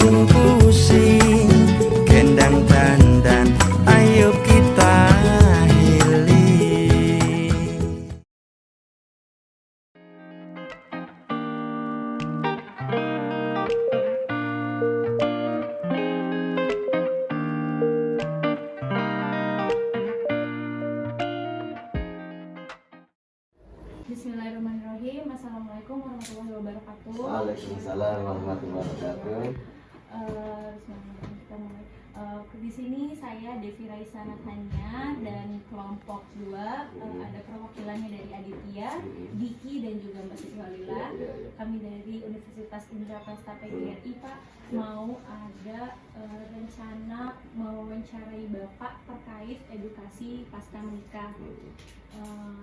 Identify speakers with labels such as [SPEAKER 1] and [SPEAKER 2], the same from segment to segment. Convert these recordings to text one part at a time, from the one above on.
[SPEAKER 1] pusing-pusing, kendang tandan, ayo kita healing.
[SPEAKER 2] Bismillahirrahmanirrahim. Assalamualaikum warahmatullahi wabarakatuh.
[SPEAKER 3] Waalaikumsalam warahmatullahi wabarakatuh.
[SPEAKER 2] Bismillahirrahmanirrahim. Kita mulai. Di sini saya Devi Raisa Nathania dan kelompok 2 ada perwakilannya dari Aditya, Diki dan juga Mbak Siti Walila. Kami dari Universitas Indraprasta PGRI, Pak, mau ada rencana mewawancarai Bapak terkait edukasi pasca menikah.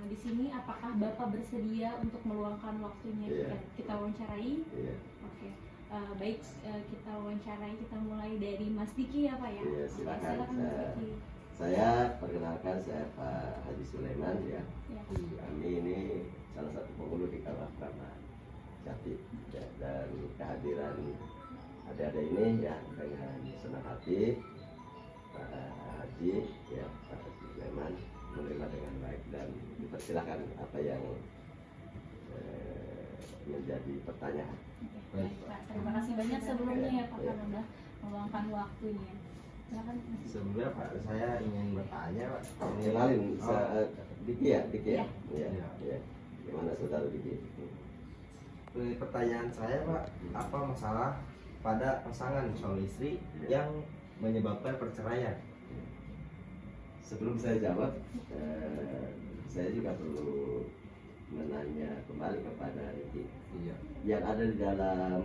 [SPEAKER 2] Di sini apakah Bapak bersedia untuk meluangkan waktunya kita wawancarai? Oke. Baik, kita wawancarai, kita mulai dari Mas Diki ya Pak ya?
[SPEAKER 3] Iya, silakan.
[SPEAKER 2] Mas Diki.
[SPEAKER 3] Saya perkenalkan, saya Pak Haji Sulaiman ya. Kami ini salah satu penghulu di Kawah Kramat Jati ya, dan kehadiran adik-adik ini ya dengan senang hati Pak Haji ya, Pak Haji Sulaiman menerima dengan baik dan dipersilakan apa yang menjadi pertanyaan.
[SPEAKER 2] Baik Pak, terima kasih banyak sebelumnya ya Pak karena udah meluangkan waktunya. Silakan.
[SPEAKER 4] Sebelumnya Pak, saya ingin bertanya Pak.
[SPEAKER 3] Kenalin, Diki ya?
[SPEAKER 2] Iya.
[SPEAKER 3] Iya. Gimana saudara Diki?
[SPEAKER 4] Pertanyaan saya Pak, apa masalah pada pasangan suami istri yang menyebabkan perceraian?
[SPEAKER 3] Sebelum saya jawab, saya juga perlu menanya kembali kepada Diki.
[SPEAKER 4] Iya.
[SPEAKER 3] Yang ada di dalam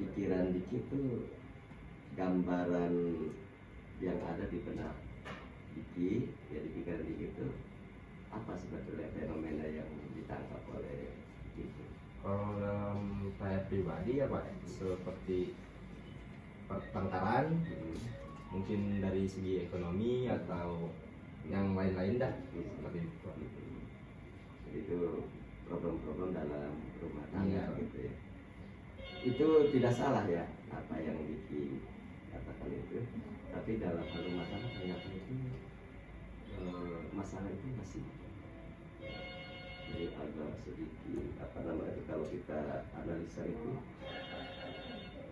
[SPEAKER 3] pikiran Diki itu gambaran yang ada di benak Diki, ya di pikiran Diki itu apa sebetulnya fenomena yang ditangkap oleh Diki?
[SPEAKER 4] Kalau dalam saya pribadi ya Pak, seperti pertengkaran, mungkin dari segi ekonomi atau yang lain-lain dah, seperti itu.
[SPEAKER 3] Itu problem-problem dalam rumah
[SPEAKER 4] Iya.
[SPEAKER 3] tangga gitu ya. Itu tidak salah ya apa yang Diki katakan itu, tapi dalam hal rumah tangga ternyata itu masalah itu masih jadi agak sedikit apa namanya itu, kalau kita analisa itu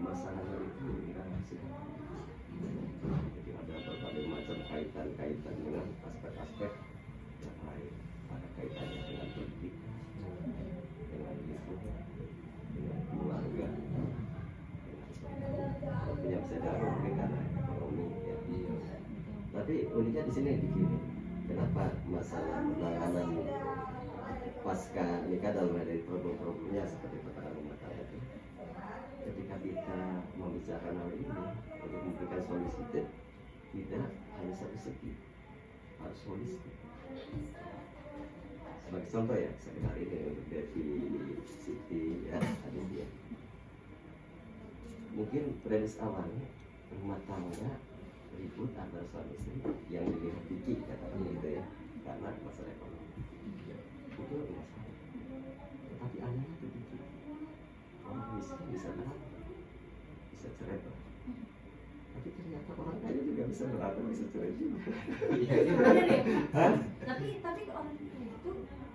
[SPEAKER 3] masalah itu enggak masih jadi ada berbagai macam kaitan dengan aspek-aspek yang lain, ada kaitannya dengan pendidikan, dengan lingkungan, dengan keluarga, yang bisa mungkin karena ekonomi ya. Tapi uniknya di sini di sini, kenapa masalah penanganan pasca nikah dalam dari problem-problemnya seperti pertengkaran rumah tangga itu, ketika kita membicarakan hal ini untuk memberikan solusi itu tidak hanya satu segi, harus holistik. Sebagai contoh ya, sekedar ini untuk Devi, Siti, ya, Aditya. Mungkin premis awalnya rumah tangga ribut antara suami istri yang dilihat Diki katakan gitu ya, karena masalah ekonomi. Itu masalah. Tetapi anehnya itu Diki, orang miskin bisa berapa? Bisa cerai berapa? Tapi ternyata orang kaya juga bisa berapa? Bisa cerai juga.
[SPEAKER 2] Benar ya? Tapi orang itu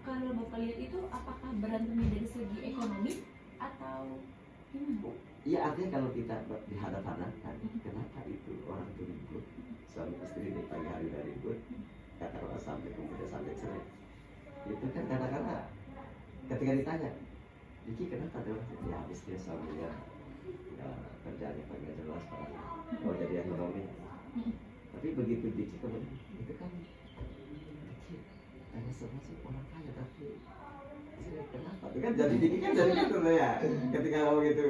[SPEAKER 2] kalau Bapak lihat itu apakah berantemnya dari segi ekonomi atau gimana?
[SPEAKER 3] Iya, artinya kalau kita dihadap-hadapkan, kenapa itu orang itu ribut, suami istri di pagi hari dari ribut, katakanlah sampai kemudian sampai cerai. Itu kan kadang-kadang ketika ditanya, Diki kenapa dia? Ya habis dia suaminya ya, kerjanya paling jelas, oh jadi ekonomi. Tapi begitu Diki kemudian itu kan Diki hanya termasuk orang kaya tapi kenapa? Itu kan jadi Diki kan jadi gitu loh ya. Ketika ngomong gitu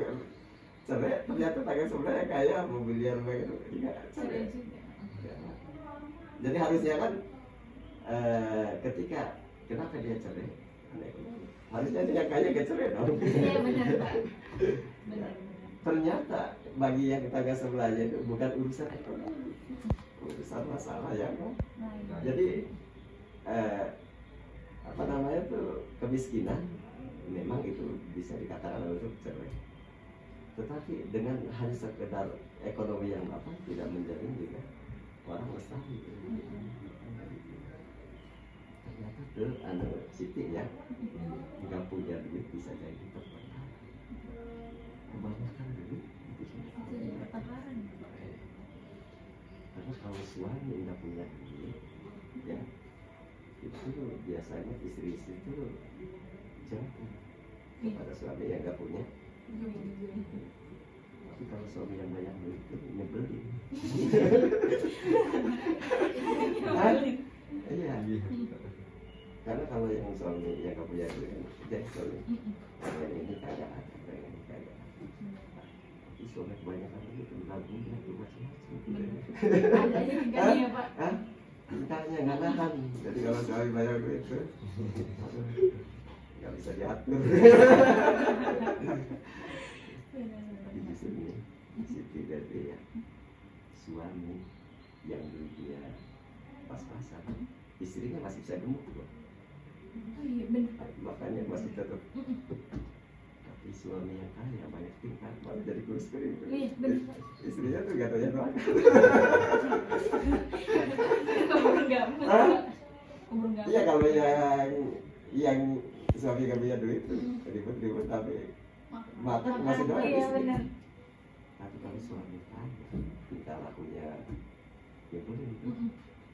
[SPEAKER 3] cerai, ternyata tangga sebenarnya kaya mobiliar begitu, iya cerai. Ya. Jadi harusnya kan ketika kenapa dia cerai? Harusnya dia kaya gak cerai dong.
[SPEAKER 2] Iya benar Pak. Benar.
[SPEAKER 3] Ternyata bagi yang tangga sebelahnya itu bukan urusan ekonomi, urusan masalah ya kan. Jadi apa namanya tuh kemiskinan memang itu bisa dikatakan untuk cerai. Tetapi dengan hanya sekedar ekonomi yang apa tidak menjamin juga orang lestari. Ternyata tuh Siti ya nggak punya duit bisa jadi pertengkaran. Kebanyakan duit itu
[SPEAKER 2] jadi pertengkaran.
[SPEAKER 3] karena kalau suami nggak punya duit ya itu biasanya istri-istri itu jauh kepada suami yang nggak punya. Tapi kalau suami yang banyak duit itu nyebelin. Hah? Iya. Karena kalau yang suami yang nggak punya duit, jadi suami pengen ini kagak ada, pengen ini kagak ada. Tapi suami kebanyakan itu lagunya itu macam-macam.
[SPEAKER 2] Ada aja tingkahnya ya Pak.
[SPEAKER 3] Hah? Tingkahnya nggak nahan. Jadi kalau suami banyak duit itu, aduh, nggak bisa diatur. Tapi di sini Siti dan dia suami yang dulu dia pas-pasan, istrinya masih bisa gemuk loh.
[SPEAKER 2] Oh iya benar Pak.
[SPEAKER 3] Makanya masih tetap. Tapi suami yang kaya banyak tingkat malah jadi kurus kering.
[SPEAKER 2] Iya benar Pak.
[SPEAKER 3] Istrinya tuh gak tanya doang.
[SPEAKER 2] Umur nggak
[SPEAKER 3] Hah?
[SPEAKER 2] umur nggak.
[SPEAKER 3] Iya kalau yang suami gak punya duit tuh ribut-ribut tapi makan masih doang
[SPEAKER 2] Iya
[SPEAKER 3] istri.
[SPEAKER 2] benar.
[SPEAKER 3] Tapi kalau suami kaya tingkah lakunya nyebelin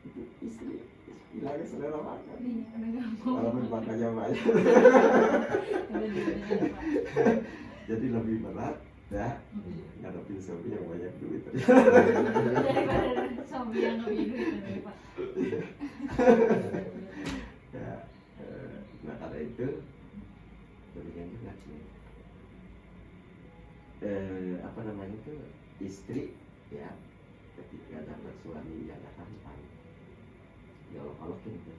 [SPEAKER 3] itu istri hilangnya selera makan.
[SPEAKER 2] Iya udah nggak mau.
[SPEAKER 3] Walaupun makannya banyak.
[SPEAKER 2] Udah gitu Pak.
[SPEAKER 3] Jadi lebih berat ya ngadepin suami yang banyak duit.
[SPEAKER 2] Daripada suami yang nggak punya duit bener, Pak.
[SPEAKER 3] Ya, nah karena itu demikian juga sih. Apa namanya itu istri ya ketika dapat suami yang gak tampan ya Allah gitu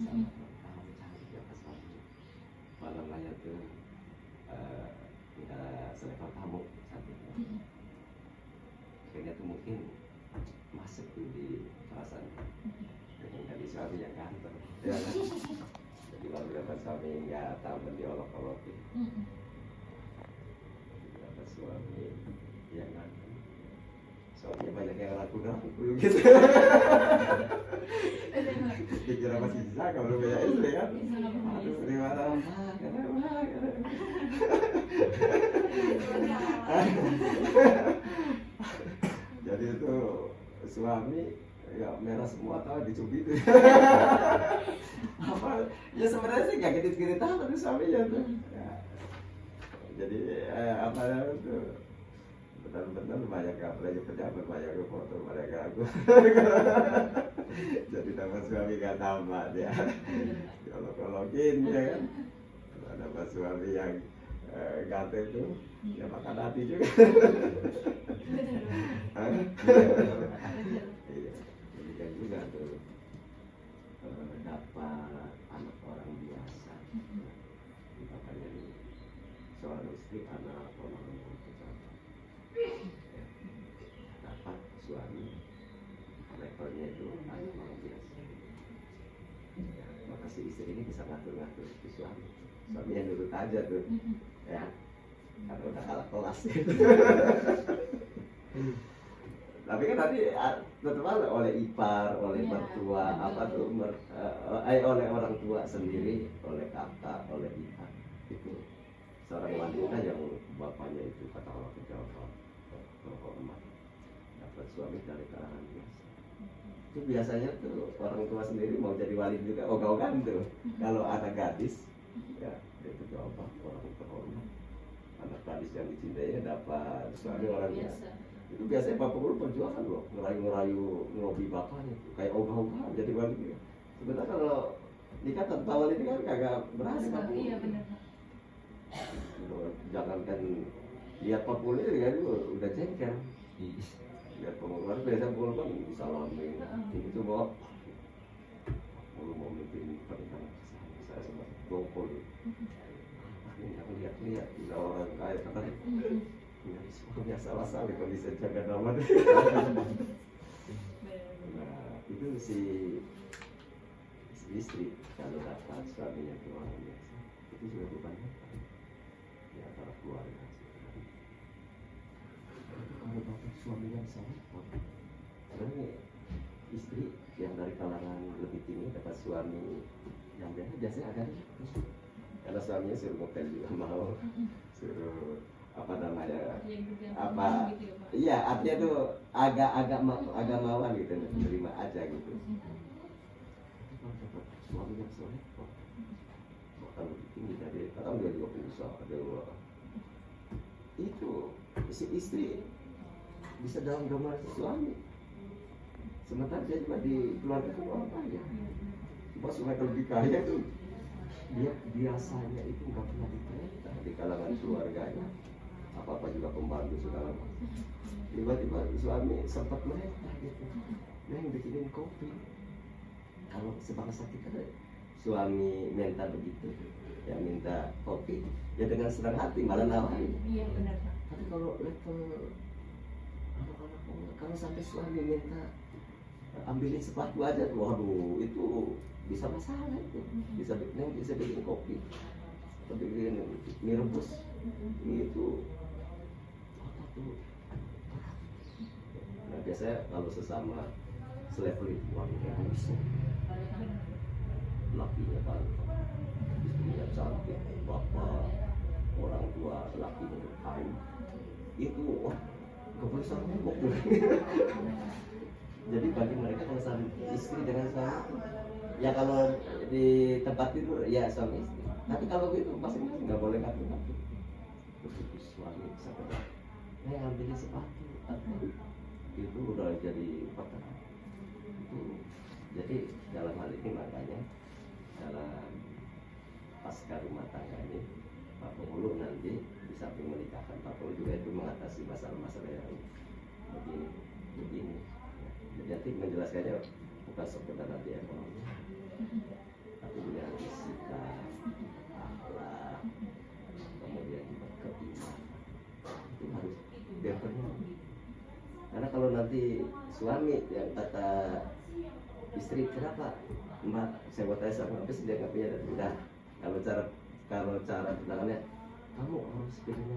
[SPEAKER 3] sama cari siapa suami malam lain tuh nggak selevel tamu satu kayaknya tuh mungkin masuk tuh di perasaan dengan dari suami yang ganteng ya kan? Jadi kalau dapat suami nggak tampan diolok-olokin dapat suami yang ganteng suaminya banyak yang ragu-ragu gitu dikira masih bisa kalau lu punya istri kan aduh gimana jadi itu suami ya merah semua tahu dicubit apa ya sebenarnya sih nggak gede-gede tahu tapi suaminya tuh ya. Jadi apa itu benar-benar banyak apalagi pejabat banyak foto mereka aku jadi dapat suami gak tamat ya kalau-kalokin ya kan kalau dapat suami yang ganteng itu ya makan hati juga. Iya demikian juga tuh dapat anak orang biasa makanya seorang istri anak orang pejabat dapat suami levelnya itu anak orang biasa ya, maka si istri ini bisa ngatur-ngatur si suami yang nurut aja tuh ya karena udah kalah kelas gitu. Tapi kan nanti tetap oleh ipar, oleh
[SPEAKER 2] Ya,
[SPEAKER 3] mertua, apa tuh oleh orang tua sendiri, oleh kakak, oleh ipar itu seorang wanita yang bapaknya itu kata orang pejabat terhormat dapat suami dari kalangan biasa. Itu biasanya tuh orang tua sendiri mau jadi wali juga ogah-ogahan tuh. Kalau anak gadis ya itu coba orang terhormat. Anak gadis yang dicintainya dapat suami orang biasa. Itu biasanya bapak guru perjuangan loh, ngerayu-ngerayu ngelobi bapaknya tuh. Kayak ogah-ogahan jadi wali. Sebenarnya kalau nikah tanpa wali ini kan kagak berhasil.
[SPEAKER 2] Iya benar.
[SPEAKER 3] Jangankan lihat pengurus kan udah jengkel. Lihat pengurus biasa pengurus kan disalamin itu bawa kalau mau mimpin pernikahan saya sama gokol ini aku lihat udah orang kaya katanya ini suaminya salah-salah kalau bisa jaga nama deh. Nah itu si istri kalau dapat suaminya itu orang biasa itu juga kebanyakan di antara keluarga suaminya bisa repot. Karena istri yang dari kalangan lebih tinggi dapat suami yang biasanya agak repot. Karena suaminya suruh ngepel juga mau, suruh apa namanya, apa,
[SPEAKER 2] gitu ya, Pak?
[SPEAKER 3] iya artinya tuh agak mauan gitu, terima aja gitu. Tapi kalau dapat suami yang soleh, bahkan lebih tinggi dari kadang dia juga pengusaha, itu si istri bisa dalam gambar suami, sementara dia juga di keluarga kan orang kaya. Cuma supaya lebih kaya tuh dia biasanya itu nggak pernah diperintah di kalangan keluarganya, apa juga pembantu segala macam. Tiba-tiba suami sempat merintah gitu, neng bikinin kopi. Kalau sebangsa kita suami minta begitu, ya minta kopi, ya dengan senang hati malah nawarin.
[SPEAKER 2] Iya benar, Pak.
[SPEAKER 3] Tapi kalau level anak-anak, kalau sampai suami minta ambilin sepatu aja, waduh itu bisa masalah itu. Bisa bikin kopi, atau bikin mie rebus, itu apa tuh? Nah biasanya kalau sesama selevel itu wanita bisa, lakinya ganteng, istrinya cantik, bapak orang tua lakinya kaya, itu wah gak boleh sama nembok tuh. Jadi bagi mereka kalau sama istri dengan suami, ya kalau di tempat tidur ya suami istri. Tapi kalau itu masing-masing nggak boleh ngatur-ngatur. Begitu suami sampai ambilin sepatu, itu udah jadi perkara. Itu jadi dalam hal ini makanya dalam pasca rumah tangga ini Pak Penghulu nanti di samping menikahkan Pak Penghulu juga itu mengatasi masalah-masalah yang begini. Jadi nanti menjelaskannya bukan sekedar nanti ekonomi, tapi juga nanti sikap, akhlak, kemudian juga keimanan. Itu harus diperhatikan. Karena kalau nanti suami yang kata istri, kenapa Mbak saya buat saya sama habis dia nggak punya, udah kalau cara tunangannya kamu harus pilih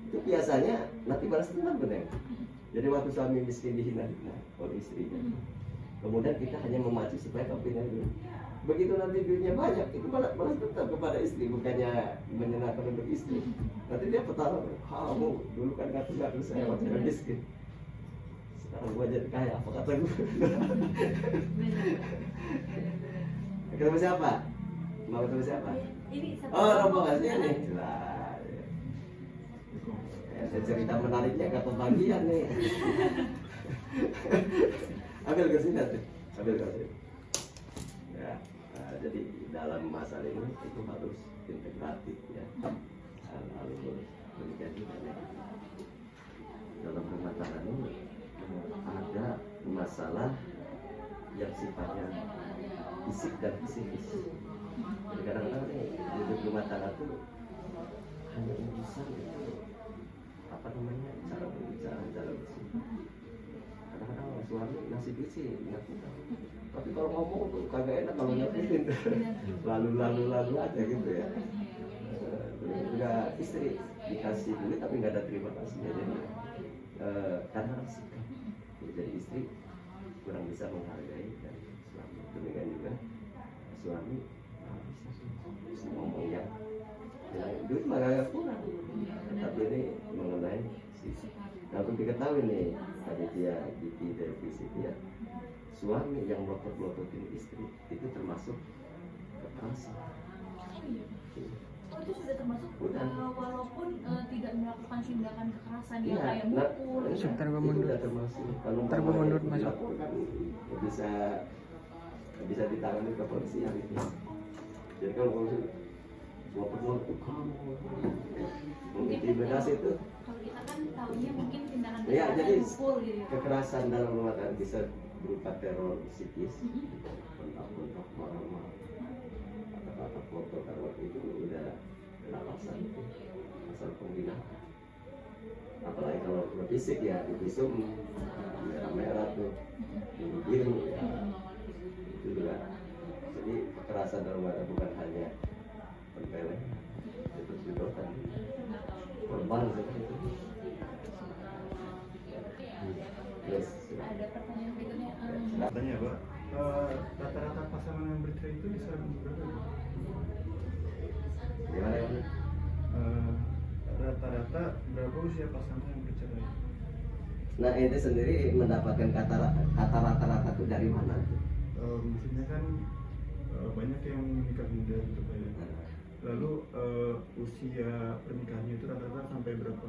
[SPEAKER 3] itu biasanya nanti balas dendam bener. Jadi waktu suami miskin dihina-hina oleh istrinya, kemudian kita hanya memacu supaya kamu pindah dulu. Begitu nanti duitnya banyak, itu balas dendam kepada istri, bukannya menyenangkan untuk istri. Nanti dia petara, kamu dulu kan ngatur saya waktu miskin, sekarang gua jadi kaya, apa kata gue? Ketemu siapa? Mau ketemu siapa?
[SPEAKER 2] Ini
[SPEAKER 3] Oh, rombongan sini. Ada cerita menariknya ke pembagian nih. Ambil ke sini nanti. Ambil ke sini. Ya, jadi dalam masalah ini itu harus integratif ya. Harus demikian juga ya. Dalam rumah tangga ini ada masalah yang sifatnya fisik dan psikis. Jadi kadang-kadang nih hidup rumah tangga itu hanya urusan itu apa namanya, cara berbicara, cara bersikap. Kadang-kadang suami ngasih duit sih ngerti, tapi kalau ngomong tuh kagak enak kalau nyakitin tuh. lalu aja gitu ya. Enggak, istri dikasih duit tapi nggak ada terima kasihnya, jadi karena sikap. Jadi istri kurang bisa menghargai dan suami. Demikian juga suami bisa ngomong yang duit mah gak kurang, tapi ini mengenai sisi. Nah untuk diketahui nih Aditya Diki dari Visiti ya, suami yang melotot-melototin istri itu termasuk kekerasan.
[SPEAKER 2] Oh, itu sudah termasuk walaupun tidak melakukan tindakan kekerasan ya,
[SPEAKER 3] Iya,
[SPEAKER 2] kayak mukul.
[SPEAKER 5] Sebentar
[SPEAKER 3] itu
[SPEAKER 5] gua mundur.
[SPEAKER 3] udah termasuk. Kalau
[SPEAKER 5] Ntar gua mundur masuk.
[SPEAKER 3] dilaporkan, bisa ditangani ke polisi ya gitu. Jadi kalau polisi melotot kamu mengintimidasi itu.
[SPEAKER 2] Kalau kita kan tahunya mungkin tindakan
[SPEAKER 3] Ya,
[SPEAKER 2] kekerasan
[SPEAKER 3] jadi
[SPEAKER 2] mukul gitu.
[SPEAKER 3] kekerasan dalam rumah tangga bisa berupa teror psikis, bentak-bentak, marah-marah, kata-kata kotor, karena itu udah pasal itu, pasal penghinaan. Apalagi kalau fisik ya, visum merah-merah tuh, biru ya, itu juga. Jadi kekerasan dalam rumah tangga bukan hanya penpelan, itu juga kan korban seperti itu.
[SPEAKER 5] Tanya Pak, rata-rata pasangan yang bercerai itu bisa berapa?
[SPEAKER 3] Gimana ya?
[SPEAKER 5] Rata-rata berapa usia pasangan yang bercerai?
[SPEAKER 3] Nah ente sendiri mendapatkan kata rata-rata itu dari mana tuh?
[SPEAKER 5] Maksudnya kan banyak yang menikah muda gitu Pak ya. Lalu usia pernikahannya itu rata-rata sampai berapa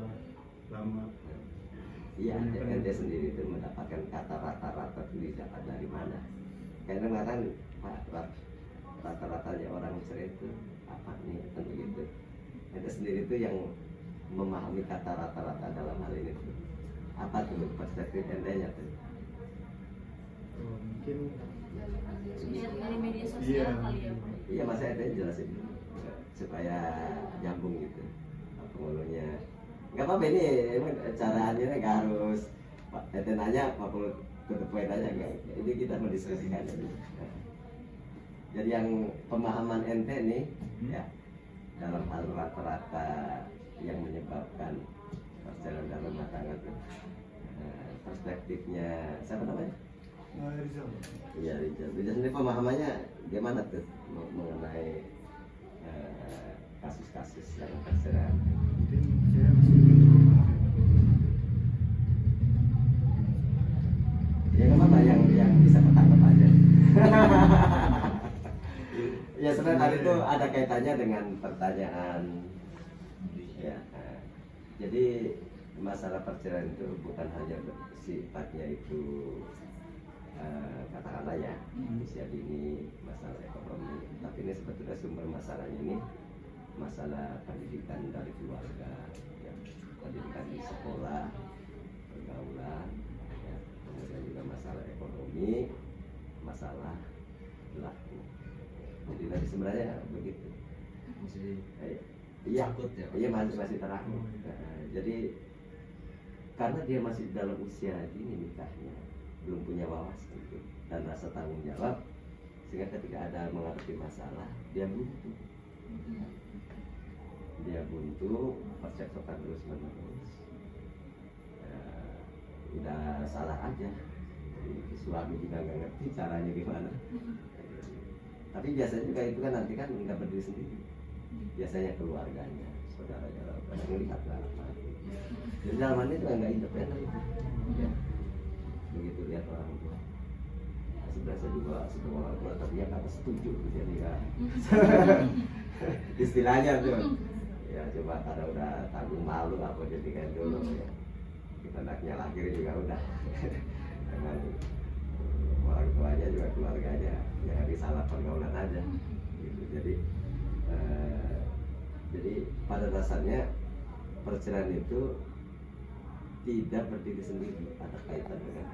[SPEAKER 5] lama?
[SPEAKER 3] Iya, ente sendiri itu mendapatkan kata rata-rata itu dapat dari mana? Kadang-kadang rata-ratanya orang cerai itu apa nih kan begitu. Ente sendiri itu yang memahami kata rata-rata dalam hal ini tuh. Apa tuh perspektif ente-nya tuh?
[SPEAKER 5] Mungkin
[SPEAKER 2] Lihat dari media sosial
[SPEAKER 5] Iya.
[SPEAKER 2] kali ya Pak.
[SPEAKER 3] Iya masa ente jelasin supaya nyambung gitu pengulunya. Gak apa-apa ini emang caranya nggak harus ente nanya apa perlu tutup poin aja enggak. Ini kita mendiskusikan aja. Jadi yang pemahaman ente nih ya dalam hal rata-rata yang menyebabkan perceraian dalam rumah tangga tuh perspektifnya siapa namanya?
[SPEAKER 5] Rizal.
[SPEAKER 3] Iya Rizal. Rizal sendiri pemahamannya gimana tuh mengenai kasus-kasus yang perceraian?
[SPEAKER 5] Mungkin saya masih belum
[SPEAKER 3] Ya nggak apa-apa yang bisa ketangkep aja. Ya sebenarnya tadi itu ada kaitannya dengan pertanyaan. Ya, jadi masalah perceraian itu bukan hanya sifatnya itu katakanlah ya usia dini, masalah ekonomi, tapi ini sebetulnya sumber masalahnya ini masalah pendidikan dari keluarga, ya, pendidikan di sekolah, pergaulan, ya, kemudian juga masalah ekonomi, masalah perilaku. Jadi tadi sebenarnya begitu.
[SPEAKER 4] Masih
[SPEAKER 3] Iya,
[SPEAKER 4] takut ya, Pak?
[SPEAKER 3] iya masih terangkut. Jadi karena dia masih dalam usia dini nikahnya, belum punya wawasan gitu, dan rasa tanggung jawab, sehingga ketika ada menghadapi masalah dia buntu, percekcokan terus menerus. Udah salah aja, jadi suami juga nggak ngerti caranya gimana. Tapi biasanya juga itu kan nanti kan nggak berdiri sendiri, biasanya keluarganya, saudaranya, pada melihat lah. Jadi dalamnya juga nggak independen, ya. Begitu lihat orang tua. Sebenarnya saya juga sebagai orang tua, tapi ya nggak setuju, jadi ya istilahnya tuh. Ya coba karena udah tanggung malu apa jadi kayak dulu ya. Kita anaknya lahir juga udah. Dengan orang tuanya juga keluarganya, ya nggak salah pergaulan aja. Gitu. Jadi pada dasarnya perceraian itu tidak berdiri sendiri, ada kaitan dengan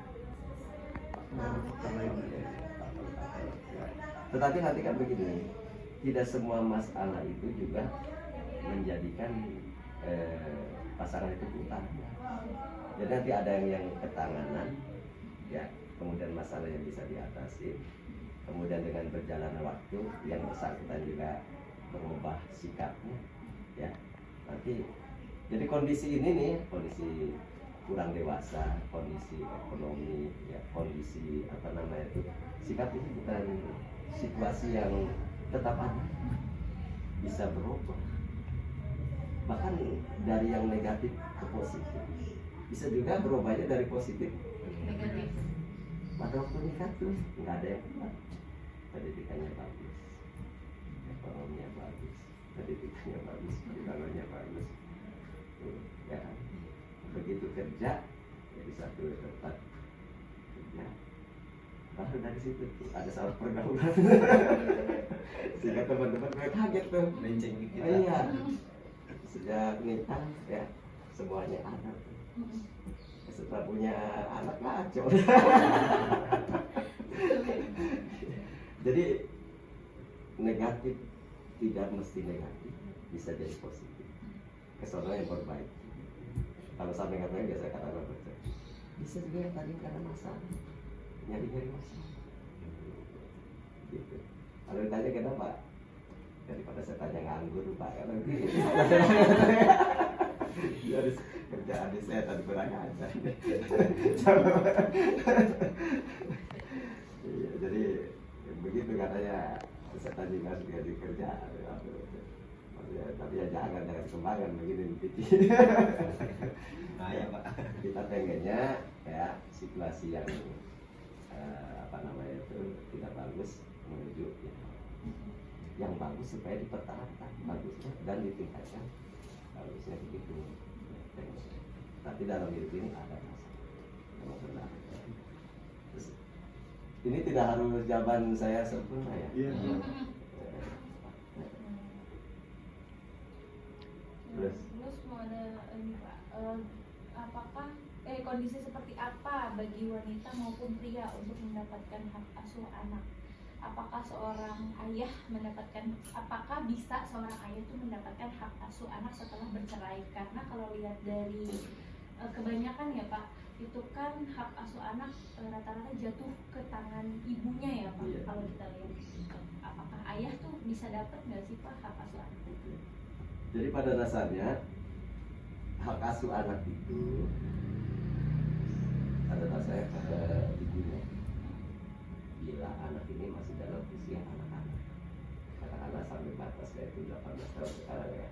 [SPEAKER 5] faktor lain.
[SPEAKER 3] Tetapi nanti kan begini, tidak semua masalah itu juga menjadikan pasangan itu utama. Jadi nanti ada yang ketanganan, ya, kemudian masalah yang bisa diatasi, kemudian dengan berjalannya waktu yang bersangkutan juga mengubah sikapnya, ya, nanti jadi kondisi ini nih, kondisi kurang dewasa, kondisi ekonomi, ya, kondisi apa namanya itu, sikap ini bukan situasi yang tetap ada, bisa berubah, bahkan dari yang negatif ke positif, bisa juga berubahnya dari positif
[SPEAKER 2] Negatif.
[SPEAKER 3] pada waktu nikah tuh nggak ada yang kuat, pendidikannya bagus, ekonominya bagus, pendidikannya bagus, pergaulannya bagus, tuh, ya kan? Begitu kerja jadi satu tempat kerja, baru dari situ tuh ada salah pergaulan, sehingga teman-teman gue kaget tuh,
[SPEAKER 4] Lenceng dikit.
[SPEAKER 3] oh, iya, sejak nikah ya semuanya ada tuh. Setelah punya anak ngaco. Jadi negatif tidak mesti negatif, bisa jadi positif. Kesono yang berbaik. Kalau sampai nggak baik biasa kata orang bisa juga yang tadi karena masalah, nyari masalah. Gitu. Kalau ditanya kenapa? Daripada saya tanya nganggur Pak, karena Jadi kerjaan di saya tadi kurang ajar. Iya, jadi begitu katanya setan juga suka dikerja. Tapi ya jangan kembangan begini nanti.
[SPEAKER 4] Nah, ya Pak.
[SPEAKER 3] Kita pengennya ya situasi yang apa namanya itu tidak bagus menuju yang bagus supaya dipertahankan bagusnya dan ditingkatkan bagusnya begitu. Tapi dalam hidup ini ada masalah. Memang benar. Terus, ini tidak harus jawaban saya sempurna ya.
[SPEAKER 5] Iya.
[SPEAKER 3] Terus
[SPEAKER 2] mau ada ini Pak, apakah kondisi seperti apa bagi wanita maupun pria untuk mendapatkan hak asuh anak? Apakah apakah bisa seorang ayah itu mendapatkan hak asuh anak setelah bercerai? Karena kalau lihat dari kebanyakan ya Pak, itu kan hak asuh anak rata-rata jatuh ke tangan ibunya ya Pak.
[SPEAKER 3] Iya.
[SPEAKER 2] Kalau kita lihat, apakah ayah tuh bisa dapat nggak sih Pak hak asuh anak?
[SPEAKER 3] jadi pada dasarnya hak asuh anak itu pada dasarnya pada ibunya. Bila anak ini masih dalam usia anak-anak, katakanlah sampai batas yaitu 18 tahun sekarang ya.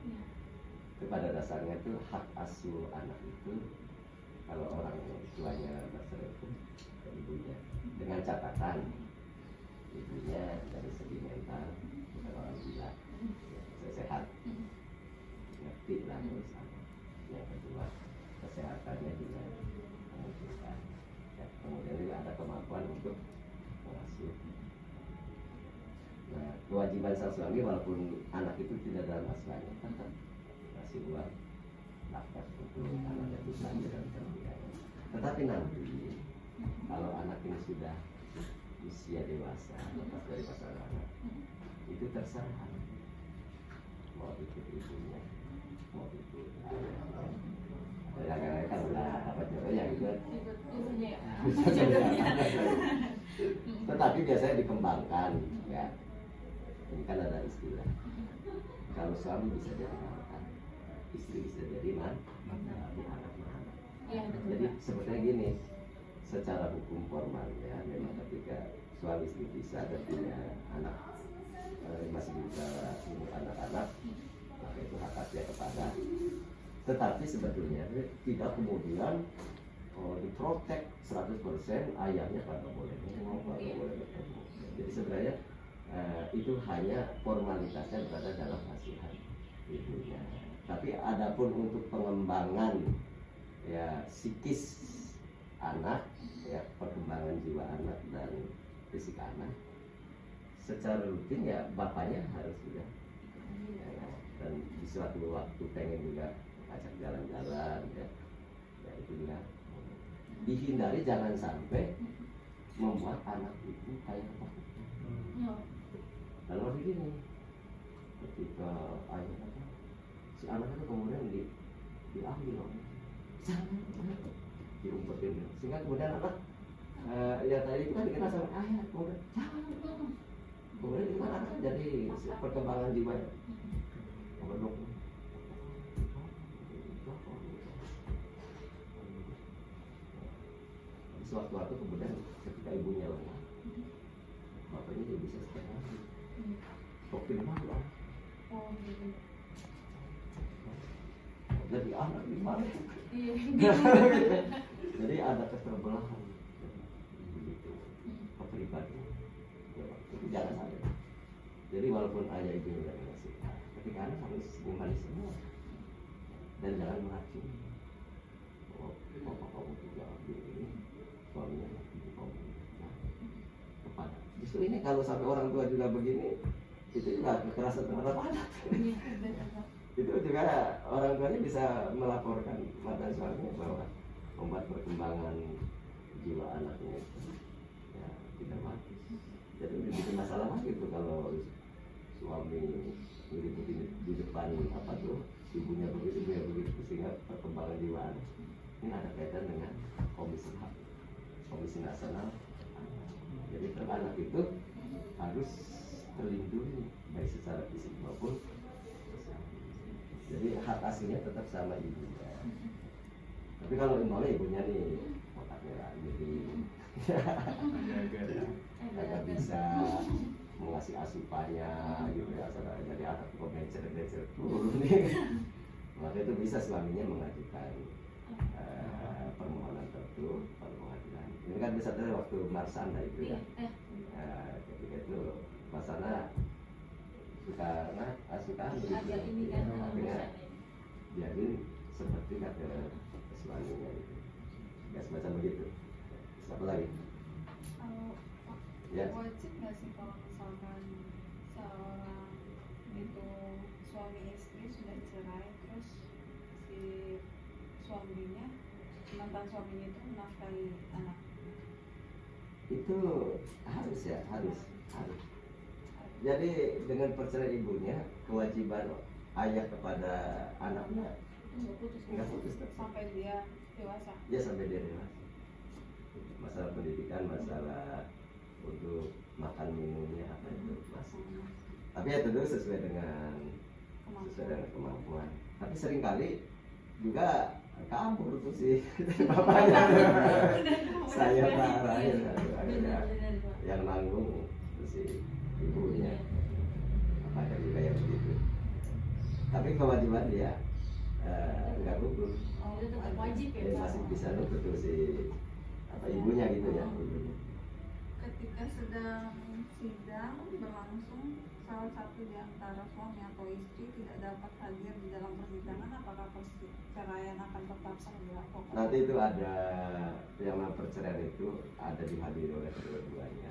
[SPEAKER 3] Itu pada dasarnya itu hak asuh anak itu kalau orang tuanya bercerai itu ke ibunya, dengan catatan ibunya dari segi mental bukan orang gila, sehat, ngerti lah urusan. Yang kedua kesehatannya juga memungkinkan. Ya, kemudian juga ada kemampuan untuk mengasuh. Nah, kewajiban sang suami walaupun anak itu tidak dalam asuhannya tetap kasih uang nafkah untuk anaknya itu belajar dan pendidikan. Tetapi nanti kalau anak ini sudah usia dewasa lepas dari pasangan anak, itu terserah mau ikut ibunya mau ikut ayahnya. Kan udah apa jodohnya gitu.
[SPEAKER 2] Ikut ibunya ya Pak.
[SPEAKER 3] Tetapi biasanya dikembangkan ya. Ini kan ada istilah kalau suami bisa jadi mantan, istri bisa jadi anak mana.
[SPEAKER 2] Iya betul
[SPEAKER 3] Jadi
[SPEAKER 2] Pak.
[SPEAKER 3] sebetulnya gini, secara hukum formal ya memang ketika suami istri bisa dan punya anak masih bisa punya anak-anak, maka itu hak asli kepada. Tetapi sebetulnya tidak kemudian diprotek 100% ayahnya pada boleh ngomong, pada boleh bertemu. Jadi sebenarnya itu hanya formalitasnya berada dalam asuhan ibunya. Tapi adapun untuk pengembangan ya psikis anak, ya perkembangan jiwa anak dan fisik anak, secara rutin ya bapaknya harus sudah ya, dan di suatu waktu pengen juga ajak jalan-jalan ya itu juga dihindari, jangan sampai membuat anak itu kayak ketakutan. Dalam arti gini, ketika ayah kata si anak itu kemudian diambil jangan diumpetin, sehingga kemudian anak ya tadi itu kan dikenal sama ayah, kemudian jangan, kemudian itu kan anak jadi perkembangan jiwanya mengedok. Suatu-suatu kemudian ketika ibunya lengah, bapaknya dia bisa setengah waktu mana
[SPEAKER 2] Oh gitu.
[SPEAKER 3] jadi anak di mana.
[SPEAKER 2] Iya.
[SPEAKER 3] Jadi ada keterbelahan begitu kepribadian ya, itu jangan sampai. Jadi walaupun ayah ibu yang ngasih, ketika anak harus mengimani semua dan jangan meracuni. Oh, bapak kamu tidak ambil ini, suaminya ibu kamu. Nah, kepada justru ini kalau sampai orang tua juga begini, itu juga kekerasan terhadap anak.
[SPEAKER 2] Iya betul Pak.
[SPEAKER 3] Itu juga orang tuanya bisa melaporkan mantan suaminya bahwa membuat perkembangan jiwa anaknya itu ya tidak bagus. Jadi bikin masalah lagi tuh kalau suami ngiributin di depan apa tuh ibunya begitu sehingga perkembangan jiwa anak ini ada kaitan dengan komisi nasional. Jadi anak itu harus terlindungi baik secara fisik maupun sosial. Jadi hak aslinya tetap sama ibunya. Tapi kalau involnya ibunya nih otaknya lah, jadi agak bisa mengasih asupannya gitu ya, jadi anak kok becer dulu nih. Maka itu bisa suaminya mengajukan permohonan tertutup pada pengadilan. Ini kan bisa dari waktu Marsanda itu ya. Ketika itu Marsanda karena asukan
[SPEAKER 2] Agak ini kan
[SPEAKER 3] akhirnya jadi seperti kata suaminya itu, nggak semacam begitu. Siapa lagi? Ya.
[SPEAKER 6] Wajib nggak sih kalau misalkan seorang itu suami istri sudah cerai, terus si suaminya mantan suaminya itu menafkahi anak?
[SPEAKER 3] Itu harus ya, harus. Jadi dengan perceraian ibunya, kewajiban ayah kepada anaknya nggak putus
[SPEAKER 6] Sampai dia dewasa.
[SPEAKER 3] ya, sampai dia dewasa. Masalah pendidikan, masalah untuk makan minumnya apa itu masih. Tapi ya tentu sesuai dengan kemampuan. Tapi seringkali juga kabur tuh sih bapaknya. Saya marahin akhirnya yang nanggung itu sih ibunya. Ada juga yang begitu. Tapi kewajiban dia nggak gugur.
[SPEAKER 2] Itu tetap wajib ya,
[SPEAKER 3] Dia
[SPEAKER 2] Pak?
[SPEAKER 3] masih bisa nuntut tuh si ibunya gitu ya.
[SPEAKER 6] Ketika sedang sidang berlangsung, salah satu di antara suami atau istri tidak dapat hadir di dalam persidangan, apakah perceraian akan tetap sah dilakukan?
[SPEAKER 3] Nanti itu ada yang namanya perceraian itu ada dihadiri oleh kedua-duanya.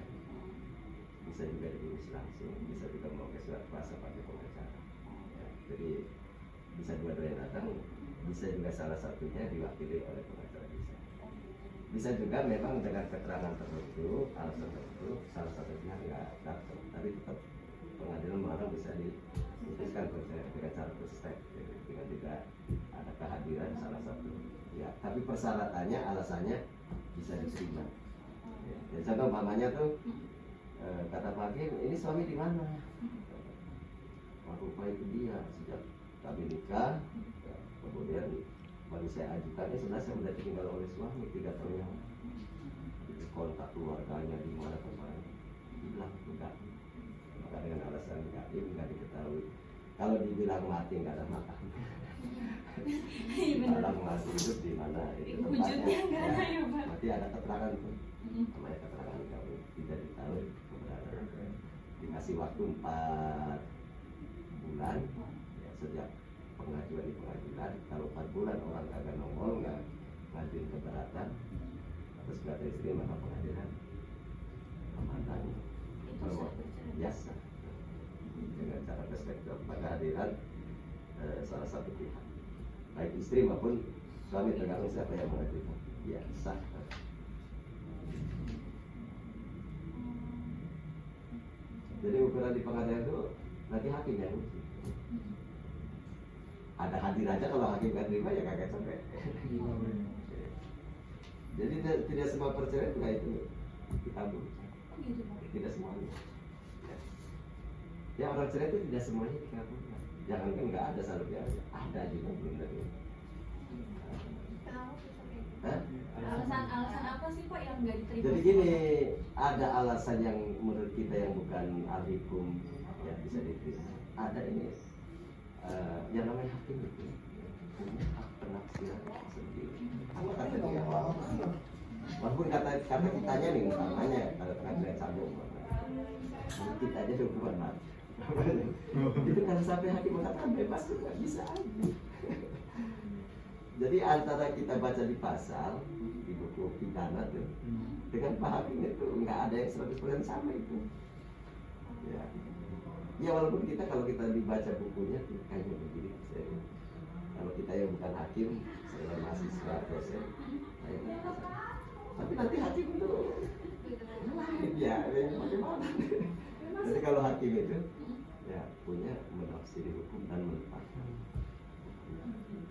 [SPEAKER 3] Bisa juga diurus langsung, bisa juga mau ke surat kuasa pakai pengacara. Ya, jadi bisa dua-duanya datang, bisa juga salah satunya diwakili oleh pengacara bisa. Bisa juga memang dengan keterangan tertentu, alasan tertentu, salah satu pihak nggak datang, tapi tetap pengadilan malah bisa diputuskan perceraian dengan cara berstep, dengan tidak ada kehadiran salah satu. Ya, tapi persyaratannya, alasannya bisa diterima. Ya, contoh umpamanya tuh kata Pak Hakim, ini suami di mana? Aku itu dia sejak kami nikah, ya, kemudian baru saya ajukannya sebenarnya saya sudah ditinggal oleh suami 3 tahun yang lalu. Jadi kontak keluarganya di mana kemarin, dibilang enggak. Maka dengan alasan enggak diketahui. Kalau dibilang mati enggak ada makan. Kalau masih hidup di mana itu
[SPEAKER 2] Wujudnya
[SPEAKER 3] tempatnya.
[SPEAKER 2] nggak ada ya, Pak?
[SPEAKER 3] Mati ada keterangan tuh, namanya keterangan kalau tidak diketahui kebenaran. Dikasih waktu 4 bulan ya, sejak pengajuan di pengadilan. Kalau 4 bulan orang kagak nongol, nggak ngajuin keberatan atas kata istri, maka pengadilan amankan bahwa biasa dengan cara perspektif pada hadiran salah satu pihak, baik istri maupun suami, tergantung siapa yang mengajukan. Ya sah. Jadi ukuran di pengadilan itu nanti hakim yang uji. Ada hadir aja, kalau hakim nggak terima ya kagak sampai. Jadi tidak semua perceraian juga itu dikabulkan. Tidak semuanya. Ya orang cerai itu tidak semuanya dikabulkan. Jangankan nggak ada selalu ada juga belum tentu.
[SPEAKER 6] Kenapa bisa kayak gitu?
[SPEAKER 3] Hah?
[SPEAKER 2] Alasan apa sih Pak yang nggak diterima?
[SPEAKER 3] Jadi gini, ada alasan yang menurut kita yang bukan ahli hukum ya bisa diterima. Ada ini yang namanya hakim itu punya hak penafsiran sendiri. Apa kata dia? Walaupun kata kitanya nih, utamanya kalau pengadilan sambung, menurut kita aja hukuman mati. Itu kalau sampai hakim mengatakan bebas juga bisa aja. Jadi antara kita baca di pasal di buku pidana tuh dengan Pak Hakim itu nggak ada yang 100% sama itu. Ya. Ya walaupun kita kalau kita dibaca bukunya tuh kayaknya begini. Kalau kita yang bukan hakim, saya mahasiswa dosen, tapi nanti hakim itu lain ya, bagaimana? Jadi kalau hakim itu ya punya menafsiri hukum dan menetapkan.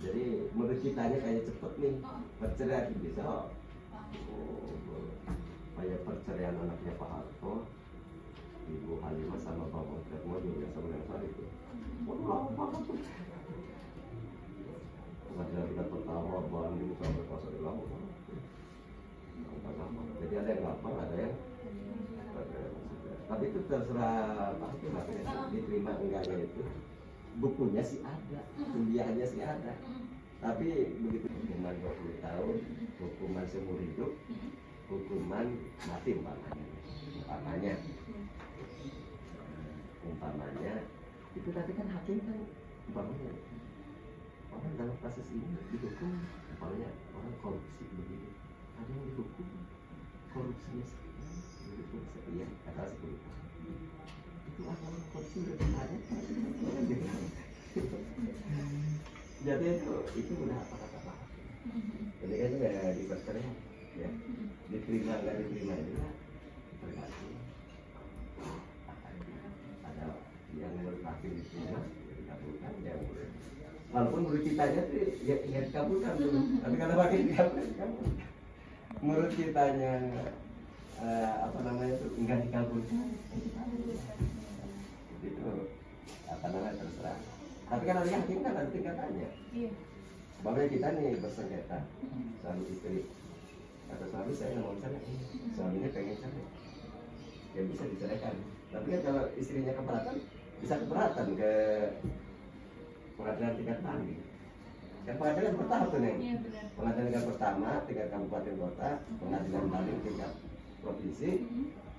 [SPEAKER 3] Jadi menurut kitanya kayak cepet nih perceraian bisa. Kayak perceraian anaknya Pak Harto, Ibu Halimah sama Pak Mokhtar Mojo yang sama yang tadi itu. Waduh lama banget tuh. kita pertama banding sampai pas hari lama. Jadi ada yang lapar, ada yang tapi itu terserah Pak Hakim lah, diterima enggaknya itu. Bukunya sih ada, kuliahnya sih ada. Tapi begitu hukuman 20 tahun, hukuman seumur hidup, hukuman mati umpamanya itu tapi kan hakim kan umpamanya orang dalam kasus ini dihukum umpamanya orang korupsi begini, ada yang dihukum korupsinya dihukum sekian kata 10 tahun. Itu orang korupsi udah ada. Jadi itu udah apa kata Pak. Jadi kan juga dipercaya ya, diterima nggak diterima itu tergantung. Ada yang menurut hakim diterima dikabulkan, yang walaupun menurut kitanya tuh ya dikabulkan tuh. Tapi kalau hakim dikabulkan, menurut kitanya apa namanya itu enggak dikabulkan, itu apa namanya terserah. Tapi kan ada hakim kan ada tingkatannya.
[SPEAKER 2] Iya.
[SPEAKER 3] Bahwa kita nih bersengketa suami istri, kata suami saya nggak mau cerai, suaminya pengen cerai, ya bisa diceraikan. Tapi kan kalau istrinya keberatan, bisa keberatan ke pengadilan tingkat banding. Kan pengadilan bertahap tuh nih.
[SPEAKER 2] Iya benar.
[SPEAKER 3] Pengadilan tingkat pertama tingkat kabupaten kota, pengadilan banding tingkat provinsi,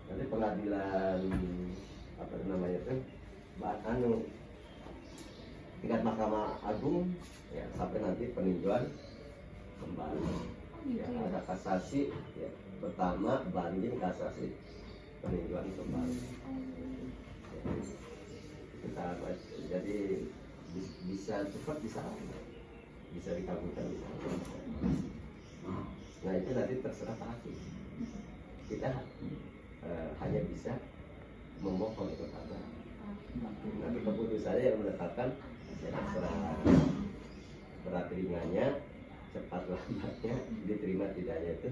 [SPEAKER 3] nanti pengadilan apa namanya itu, tingkat Mahkamah Agung, ya sampai nanti peninjauan kembali. Ya, ada kasasi, ya, pertama banding kasasi peninjauan kembali. Ya, kita jadi bisa cepat bisa dikabulkan bisa. Nah itu nanti terserah Pak Hakim. Kita hanya bisa memohon kepada Hakim. Nanti keputusannya yang menetapkan ya terserah berat ringannya, cepat lambatnya, diterima tidaknya itu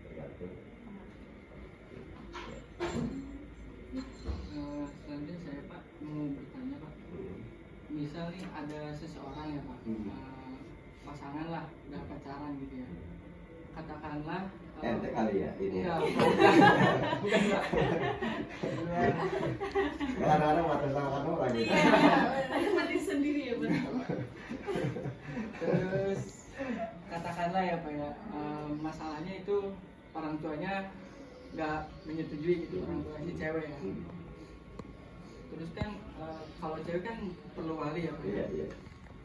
[SPEAKER 3] tergantung.
[SPEAKER 7] Selanjutnya saya Pak mau bertanya Pak. Misal nih ada seseorang ya Pak, pasangan lah, udah pacaran gitu ya. Katakanlah
[SPEAKER 3] Ente kali ya ini.
[SPEAKER 7] Ya, bukan Pak.
[SPEAKER 3] Kadang-kadang mata sama kamu lagi.
[SPEAKER 2] Ada mati sendiri ya benar.
[SPEAKER 7] Terus katakanlah ya Pak ya, masalahnya itu orang tuanya nggak menyetujui gitu, orang tua si cewek ya. Terus kan kalau cewek kan perlu wali ya Pak.
[SPEAKER 3] Iya, iya.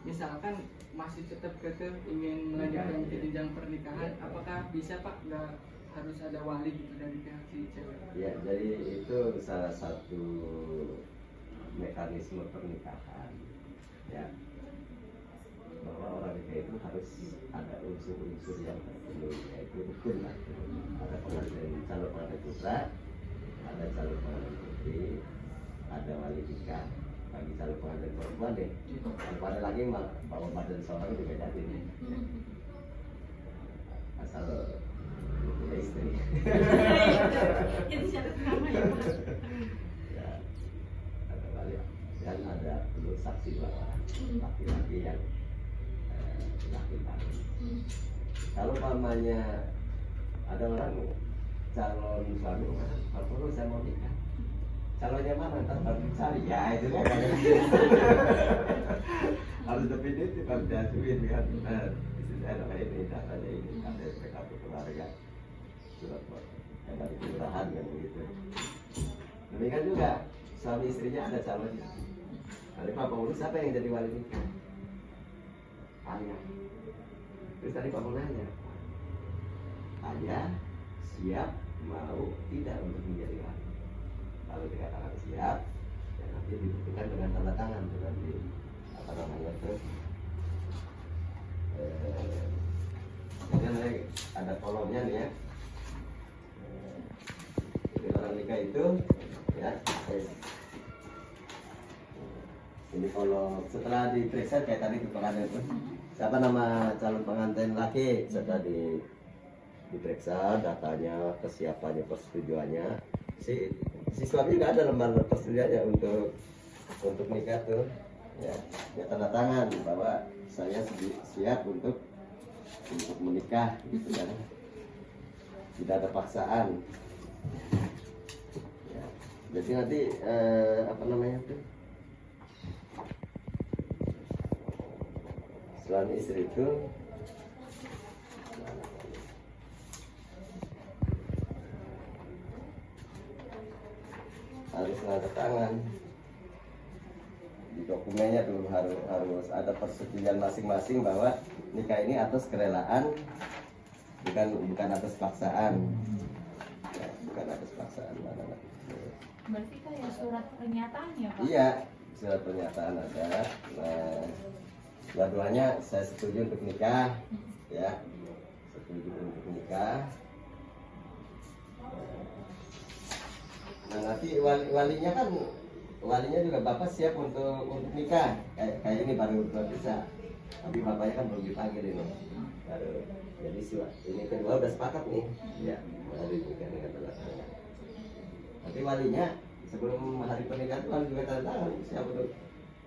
[SPEAKER 7] Misalkan masih tetap kekeh ingin melanjutkan ke jenjang pernikahan, apakah bisa Pak, nggak harus ada wali gitu dari pihak si cewek?
[SPEAKER 3] Ya, jadi itu salah satu mekanisme pernikahan ya, bahwa orang nikah itu harus ada unsur-unsur yang terpenuhi, yaitu rukun lah. Ada pengantin, calon pengantin putra, ada calon pengantin putri, ada wali nikah. Bagi calon pengantin perempuan deh, kalau ada lagi bawa badan seorang juga jadi nih. Asal punya istri.
[SPEAKER 2] Itu syarat pertama ya Pak.
[SPEAKER 3] Ya, ada wali dan ada perlu saksi dua orang, laki-laki yang laki-laki. Kalau pamannya ada orang calon suami, kalau perlu saya mau nikah. Calonnya mana? Ntar baru cari ya itu kan. Harus definitif, harus diajuin kan. Istri saya namanya ini, datanya ini, ada PKP keluarga, surat yang dari kelurahan kan begitu. Demikian juga suami istrinya ada calonnya. Nanti Pak Paulus siapa yang jadi wali nikah? Ayah. Terus tadi Pak Paulus nanya, ayah siap mau tidak untuk menjadi wali? Kalau dikatakan siap, ya nanti dibuktikan dengan tanda tangan tuh nanti apa namanya terus. Jadi ada kolomnya nih ya. Jadi orang nikah itu ya. Ini kolom setelah diperiksa kayak tadi keperangan itu. Siapa nama calon pengantin laki setelah diperiksa datanya, kesiapannya, persetujuannya. Si suami nggak ada lembar persetujuannya untuk nikah tuh. ya, ya tanda tangan bahwa saya siap untuk menikah gitu kan, tidak ada paksaan ya. Jadi nanti apa namanya tuh, suami istri itu harus tanda tangan di dokumennya dulu, harus ada persetujuan masing-masing bahwa nikah ini atas kerelaan, bukan atas paksaan ya, bukan atas paksaan.
[SPEAKER 2] Berarti kayak surat pernyataannya Pak?
[SPEAKER 3] Iya, surat pernyataan ada. Nah, dua-duanya saya setuju untuk nikah ya, setuju untuk nikah. Nah, nanti walinya juga bapak siap untuk nikah kayak ini baru bisa, tapi bapaknya kan belum dipanggil ini baru. Jadi ini kedua udah sepakat nih ya, hari nikah dengan tanda tangan. Nanti walinya sebelum hari pernikahan wali juga tanda tangan siap untuk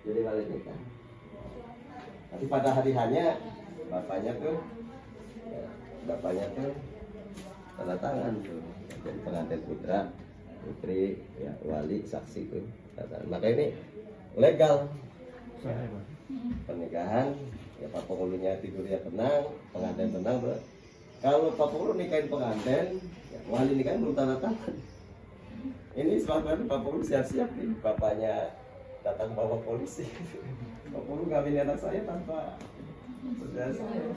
[SPEAKER 3] jadi wali nikah. Nanti pada hari hanya bapaknya tuh tanda tangan tuh, jadi pengantin putra putri ya, wali saksi tuh. Maka ini legal pernikahan ya, Pak Penghulunya tidurnya tenang, pengantin tenang bro. Kalau Pak Penghulu nikahin pengantin ya, wali nikahin belum tanda tangan. Ini sebabnya Pak Penghulu siap-siap nih, bapaknya datang bawa polisi. Pak Penghulu ngawinin anak saya tanpa saudara saya.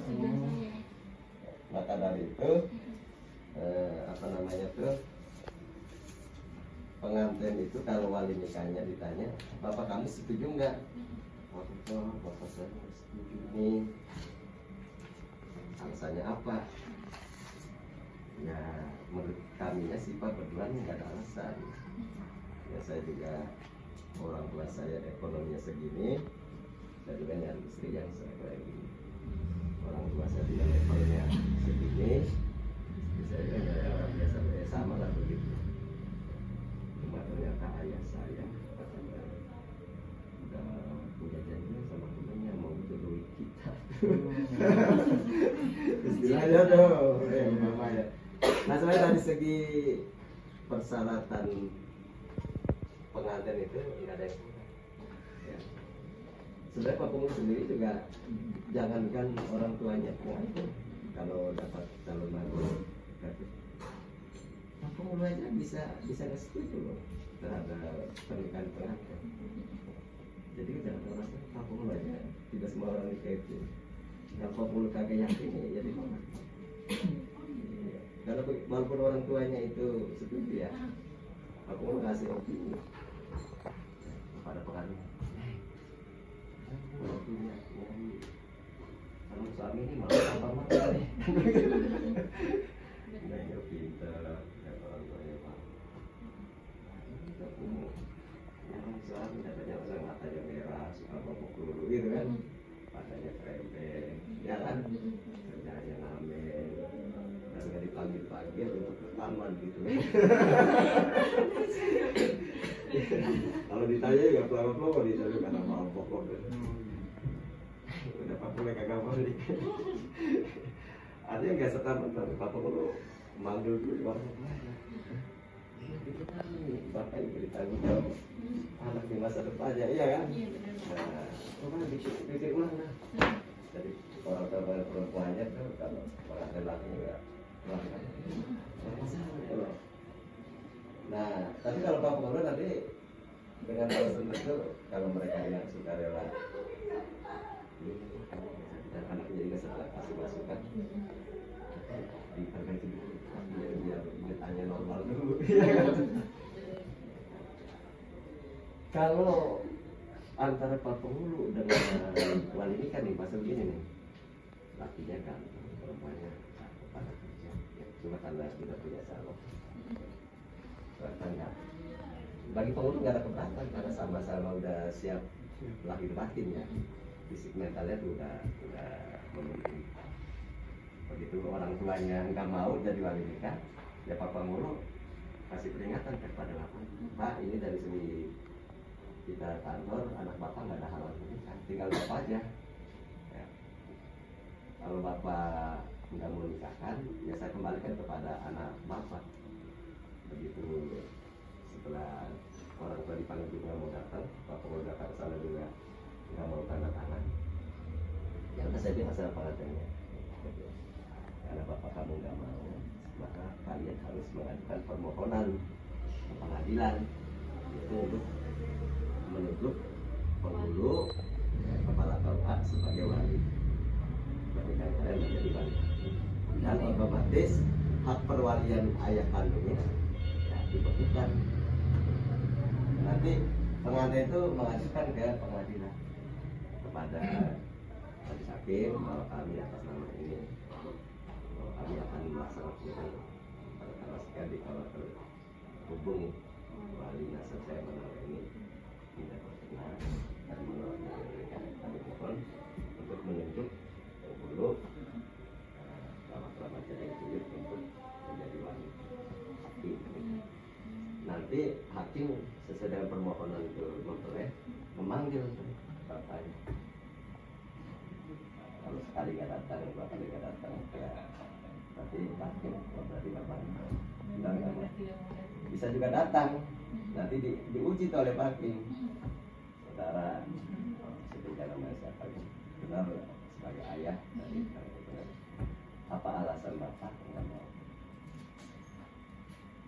[SPEAKER 3] Maka dari itu apa namanya tuh, pengantin itu kalau wali nikahnya ditanya, bapak kamu setuju nggak? Bapak saya setuju nih. Alasannya apa? Ya menurut kami ya sih Pak berdua nggak ada alasan. Ya saya juga, orang tua saya ekonominya segini, saya juga nyari istri yang kayak gini. Orang tua saya juga levelnya segini, saya juga nyari orang biasa sama lah begitu. Ternyata ayah saya katanya udah punya janji sama temennya mau jodohin kita. Istilahnya tuh, bapak ya. Nah sebenarnya dari segi persyaratan pengantin itu nggak ada yang kurang. Ya. Sebenarnya Pak Penghulu sendiri juga jangankan orang tuanya pengantin, kalau dapat calon mantu Pak Penghulu aja bisa nggak setuju loh terhadap pernikahan pengantin. Jadi jangan merasa Pak Penghulu aja, tidak semua orang nikah itu. Kalau Pak Penghulu kagak yakin ya jadi nolak. Kalau walaupun orang tuanya itu setuju ya, Pak Penghulu kasih opini kepada pengantin. Kalau suami ini malah apa nih? Nggak pintar. Suami katanya orang matanya merah, suka bobok dulu gitu kan, matanya krempeng, ya kan, kerjanya ngamen, dan nggak dipanggil untuk ke taman gitu. Kalau ditanya nggak pelawak-pelawak, ditanya karena mabok kok. Udah Pak Penghulu kagak mau nih. Ada yang nggak serta-merta, Pak Penghulu manggil dulu orang tuanya. Itu kan bapak ibu ditanggung jawab anak di masa depannya, iya kan? Nah, rumah bikin mana? Jadi orang tua perempuannya tuh kalau orang lelaki ya, masalah. Nah, tapi kalau Pak Penghulu nanti dengan alasan itu, kalau mereka yang suka rela dan anaknya juga setelah kasih masukan, diperbaiki dulu biar ingatannya normal dulu. Kalau antara Pak Penghulu dengan wali nikah nih pasal gini nih, lakinya kan perempuannya pada kerja ya, cuma karena tidak punya salon nggak. Bagi penghulu nggak ada keberatan karena sama-sama udah siap lahir batin ya, fisik mentalnya tuh udah memenuhi. Begitu orang tuanya nggak mau jadi wali nikah, ya Pak Penghulu kasih peringatan kepada lapan, Pak ini dari segi kita kantor, anak bapak nggak ada halangan menikah, tinggal bapak aja. Ya. Kalau bapak nggak mau nikahkan, ya saya kembalikan kepada anak bapak. Begitu setelah orang tua dipanggil juga mau datang, bapak mau datang ke sana juga nggak mau tanda tangan. Ya udah saya bilang sama pengantinnya, karena bapak kamu nggak mau, maka kalian harus mengajukan permohonan ke pengadilan itu untuk menunjuk penghulu kepala KUA sebagai wali pernikahan kalian menjadi wali, dan otomatis hak perwalian ayah kandungnya ya, dibekukan. Nanti pengantin itu mengajukan ke pengadilan kepada majelis hakim bahwa kami atas nama ini, bahwa kami akan melaksanakan pada tanggal sekian di kalau terhubung wali nasab saya menolak ini tidak berkenan dan menolak pernikahan kami mohon untuk menunjuk penghulu lama-lama jadi sulit untuk menjadi wali hakim. Nanti hakim sesuai dengan permohonan itu mempelai memanggil bapaknya. Kalau sekali nggak datang, dua kali nggak datang, ya nanti hakim berarti bapaknya nggak mau. Bisa juga datang, nanti diuji oleh hakim. Saudara sebutkan nama siapa yang benar sebagai ayah dari apa alasan bapak nggak mau?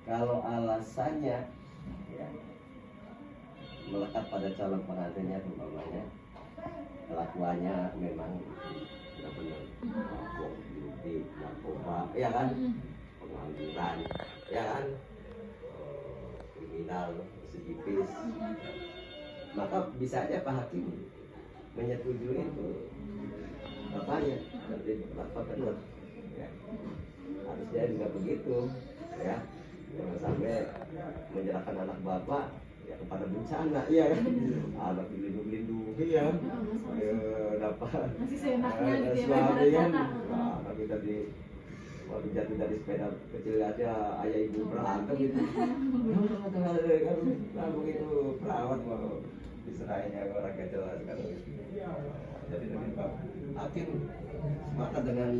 [SPEAKER 3] Kalau alasannya ya, melekat pada calon pengantinnya umpamanya kelakuannya memang tidak benar, mabuk, judi, narkoba, ya kan, pengangguran, ya kan, kriminal, sedikit, maka bisa aja Pak Hakim menyetujui itu bapaknya, nanti bapak benar, ya. Harusnya juga begitu, ya. Jangan sampai menyerahkan anak bapak ya kepada bencana, iya kan? Anak dilindungi, ya, dapat
[SPEAKER 2] masih seenaknya gitu ya,
[SPEAKER 3] suami kan,
[SPEAKER 2] Pak.
[SPEAKER 3] anak kita waktu jatuh dari sepeda kecil aja ayah ibu berantem gitu, kan begitu perawat mau diserahinnya ke orang kecil kan, jadi lebih baik hakim sepakat dengan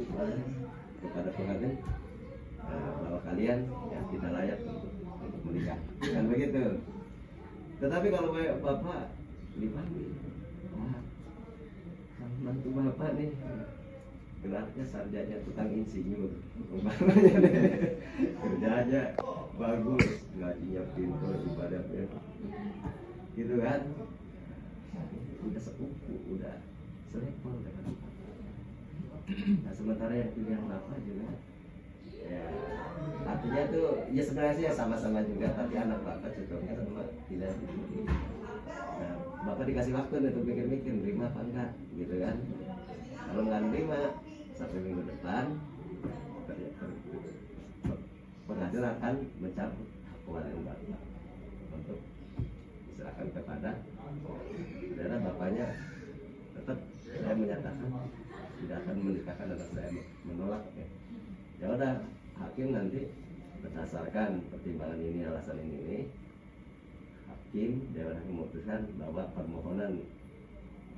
[SPEAKER 3] kepada pengantin bahwa kalian ya tidak layak untuk menikah, kan begitu. Tetapi kalau bapak dipanggil, mantu bapak nih gelarnya sarjana tukang insinyur, umpamanya kerjanya bagus, gajinya pintar, ibadahnya, gitu kan? Udah sepupu, udah selevel dengan bapak. Nah sementara yang pilihan bapak juga ya, artinya tuh ya sebenarnya sih ya sama-sama juga, tapi anak bapak cocoknya sama tidak. Nah, bapak dikasih waktu untuk mikir-mikir nerima apa enggak, gitu kan? Kalau nggak nerima sampai minggu depan, pengadilan akan mencabut hak perwalian bapak untuk diserahkan kepada saudara. Bapaknya tetap saya menyatakan tidak akan menikahkan anak saya, menolak ya. Ya udah, hakim nanti berdasarkan pertimbangan ini, alasan ini, hakim dewan hakim memutuskan bahwa permohonan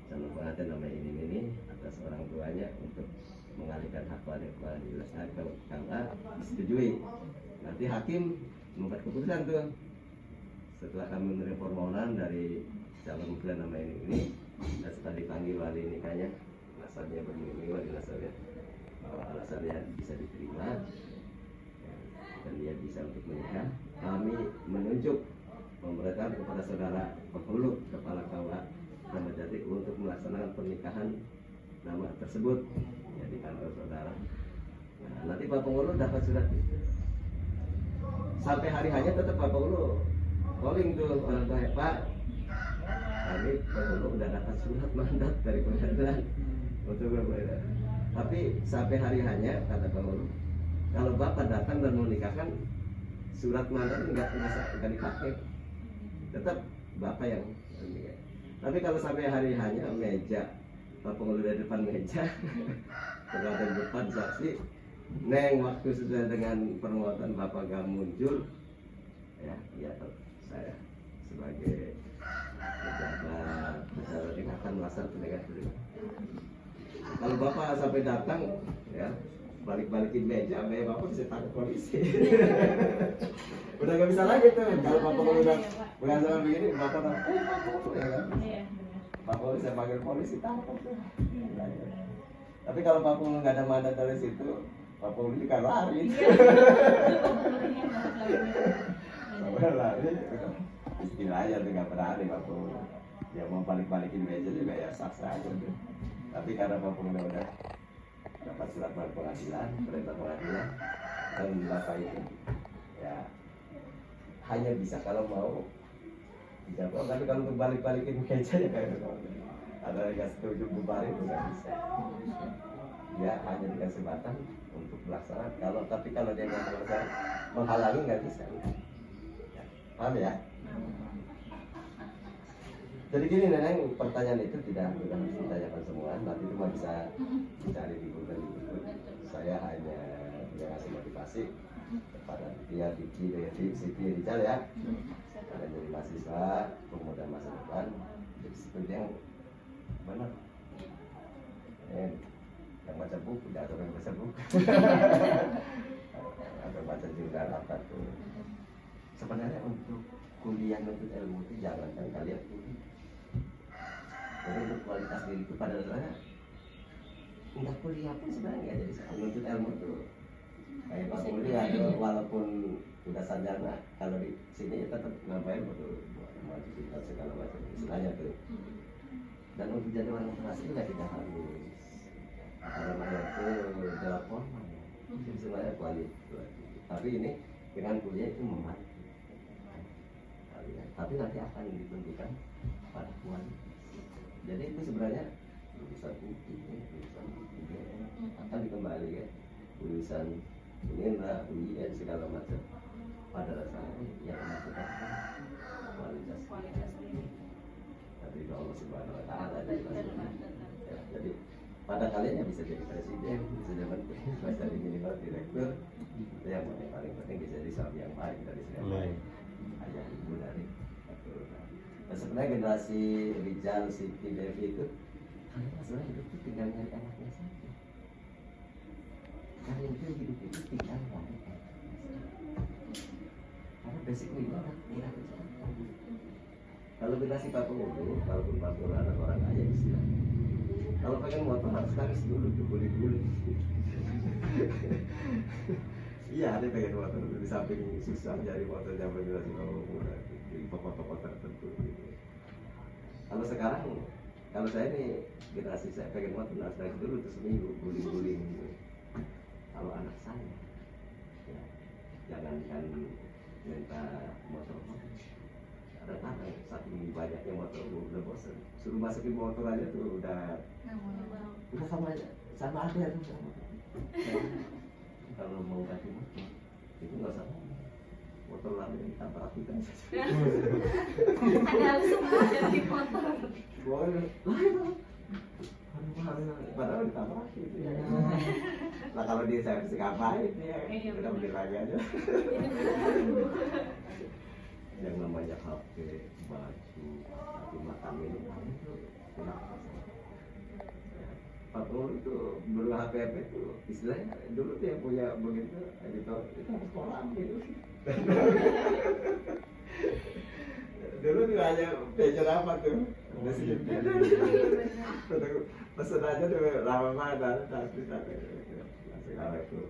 [SPEAKER 3] calon pengantin nama ini atas orang tuanya untuk mengalihkan hak waris ke KUA disetujui. Nanti hakim membuat keputusan tuh setelah kami menerima permohonan dari calon mempelai nama ini dan setelah dipanggil wali nikahnya, nasabnya begini, wali nasabnya alasannya bisa diterima dan dia bisa untuk menikah, kami menunjuk memerintahkan kepada saudara penghulu kepala KUA Kramat Jati untuk melaksanakan pernikahan nama tersebut ya, di kantor saudara. Nah, nanti Pak Penghulu dapat surat itu. Sampai hari hanya tetap Pak Penghulu calling tuh orang tua, Pak, kami Penghulu udah dapat surat mandat dari pengadilan untuk berbeda. Tapi sampai hari hanya kata Penghulu, kalau bapak datang dan mau nikahkan, surat mandat nggak dipakai, tetap bapak yang menikah. Tapi kalau sampai hari hanya meja, Pak Penghulu dari depan meja, terhadap depan saksi, neng waktu sudah dengan permohonan bapak gak muncul, ya, ya saya sebagai pejabat, misalnya akan melaksanakan penegak hukum. Kalau bapak sampai datang, ya balik-balikin meja, bapak bisa tangkap polisi. Udah nggak bisa lagi tuh. Kalau bapak udah sama begini, bapak ya kan?
[SPEAKER 2] Iya, benar.
[SPEAKER 3] Bapak bisa panggil polisi tangkap tuh. Tapi kalau bapak nggak ada mandat dari situ, bapak polisi kan lari. Bapak lari, istilahnya tuh nggak berani bapak. Ya mau balik-balikin meja juga ya sah-sah aja tuh. Tapi karena bapak udah dapat surat pengadilan, perintah pengadilan, dan bapak itu ya hanya bisa kalau mau dijawab. Tapi kalau untuk balik-balikin meja ya kayak gitu. Ada yang nggak setuju bubarin itu nggak bisa. Ya hanya dikasih batas untuk melaksanakan. Tapi kalau dia nggak melaksanakan, menghalangi nggak bisa. Ya, paham ya? Jadi gini Neneng, pertanyaan itu tidak harus ditanyakan semua, nanti cuma bisa dicari di Google. Saya hanya ngasih motivasi kepada dia di Siti Rijal ya, karena jadi mahasiswa, pemuda masa depan, jadi seperti yang benar. Yang baca buku, tidak atau yang baca buku, atau baca jurnal apa tuh. Sebenarnya untuk kuliah menuntut ilmu itu jangankan kalian kuliah. Jadi untuk kualitas diri itu pada dasarnya nggak kuliah pun sebenarnya nggak jadi salah. Menuntut ilmu itu kayak Pak kuliah walaupun udah sarjana, kalau di sini ya tetap ngapain betul maju kita segala macam istilahnya tuh. Dan untuk jadi orang internasional juga tidak harus karena itu adalah formal ya. Jadi sebenarnya kualitas. Tapi ini dengan kuliah itu membantu. Tapi nanti akan ditentukan pada kualitas. Jadi itu sebenarnya lulusan UI, lulusan UGM akan dikembali ya, lulusan UNERA, UIN segala macam. Pada dasarnya yang menentukan kualitas diri. Tapi Allah Subhanahu Wa Taala ya, jadi pada kalian yang bisa jadi presiden, bisa jadi menteri, bisa jadi minimal direktur, itu yang paling penting bisa jadi suami yang baik dari segala ayah ibu dari. Nah, sebenarnya generasi Rijal, Siti, Devi itu sebenarnya hidup itu tinggal nyari anaknya saja. Kalian itu hidup itu tinggal nyari anaknya saja. Karena basicnya itu anak tidak kecelakaan. Kalau generasi Pak Penghulu, walaupun Pak Penghulu anak orang kaya istilahnya, kalau pengen motor harus nangis dulu tuh guling-guling. Iya, ada pengen motor di samping susah nyari motor zaman generasi Pak Penghulu di toko-toko tertentu gitu. Kalau sekarang, kalau saya nih generasi saya pengen motor harus nangis dulu tuh seminggu guling-guling gitu. Kalau anak saya, ya, jangankan minta motor, ada tangan saking banyaknya motor udah bosan. Suruh masukin motor aja tuh udah sama aja tuh sama. Kalau mau ganti motor itu nggak usah motor lama yang ditabrak kita.
[SPEAKER 2] Ada semua dari motor.
[SPEAKER 3] Boleh. Padahal ditabrak gitu ya. Nah kalau dia servis ngapain ya? Udah beli lagi aja. Yang namanya HP, baju, tapi makan minum itu kenapa? Pak Penghulu itu dulu HP itu istilahnya dulu tuh yang punya begitu editor itu harus kolam gitu. Dulu tuh hanya pager apa tuh? Udah sih. Pesan aja tuh lama banget tapi sekarang itu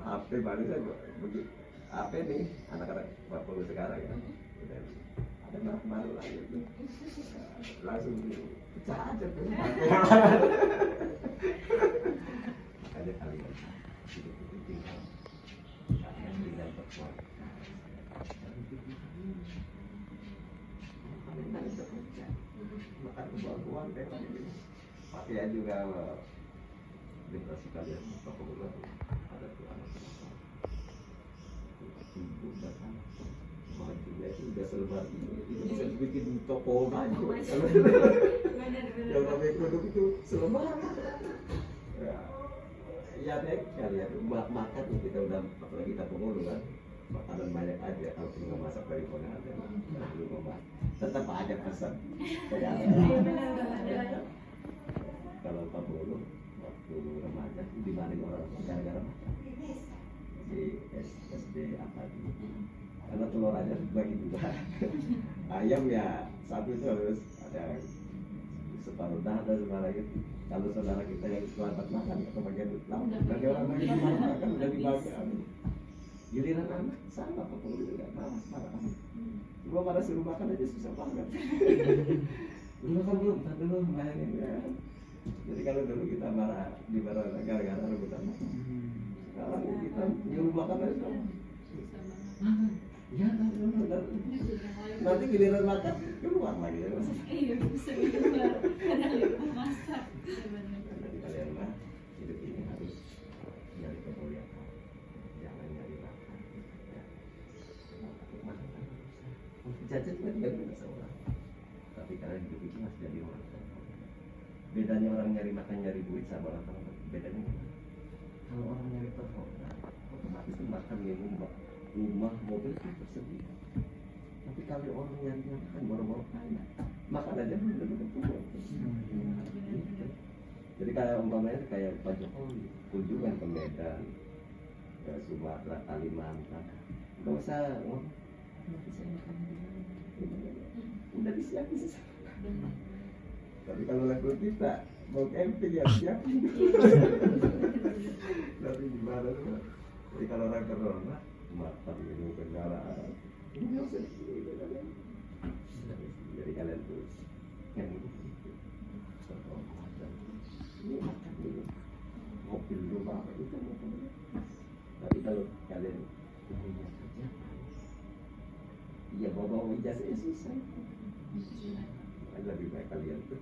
[SPEAKER 3] HP baru saja begitu. HP nih anak-anak Pak Penghulu sekarang ya. Udah ada merek baru lagi tuh. Langsung pecah aja tuh. Ada kalian hidup itu tinggal tinggal berkuat. Makan kebaguan kayak gini. Pakaian juga generasi kalian Pak Penghulu ada tuh anak ibu dan anak bajunya itu udah selebar ini bisa bikin toko baju. Yang namanya produk itu selebar. Ya deh kalian makan kita udah apalagi kita Penghulu kan makanan banyak aja kalau nggak masak dari mana ada belum masak tetap aja pesan kayak kalau Pak Bolo waktu remaja dibanding orang gara-gara makan di SD apa itu karena telur aja bagi juga ayam ya satu itu harus ada separuh dada separuh gitu kalau saudara kita yang selamat makan atau bagian lain nanti orang lain makan udah dibagi giliran anak sama Pak Bolo juga malas marah gua marah suruh makan aja susah banget belum kan belum tak dulu bayangin ya jadi kalau dulu kita marah di marah gara-gara rebutan makan sekarang kita nyuruh makan aja dong ya nanti giliran makan keluar lagi ya mas
[SPEAKER 2] Iya, bisa keluar. Padahal itu masak.
[SPEAKER 3] jadi kalian mah hidup ini harus nyari kemuliaan jangan nyari makan ya untuk makan kan untuk jajan kan nggak bisa orang tapi kalian hidup itu harus jadi orang bedanya orang nyari makan nyari duit sama orang orang bedanya gimana? Kalau orang nyari performa otomatis kan makan minum rumah mobil kan tersedia tapi kalau orang nyari makan baru-baru kaya makan aja belum puas jadi kayak umpamanya kayak Pak Jokowi kunjungan ke Medan ke Sumatera Kalimantan nggak usah ngomong nanti saya makan di mana udah disiapin tapi kalau level kita mau camping ya siapin tapi gimana tuh jadi kalau orang corona makan minum kendaraan ini nggak usah disini jadi kalian tuh yang ini makan dulu mobil dulu apa itu makan dulu tapi kalau kalian punya kerja iya bawa ijazah susah lebih baik kalian tuh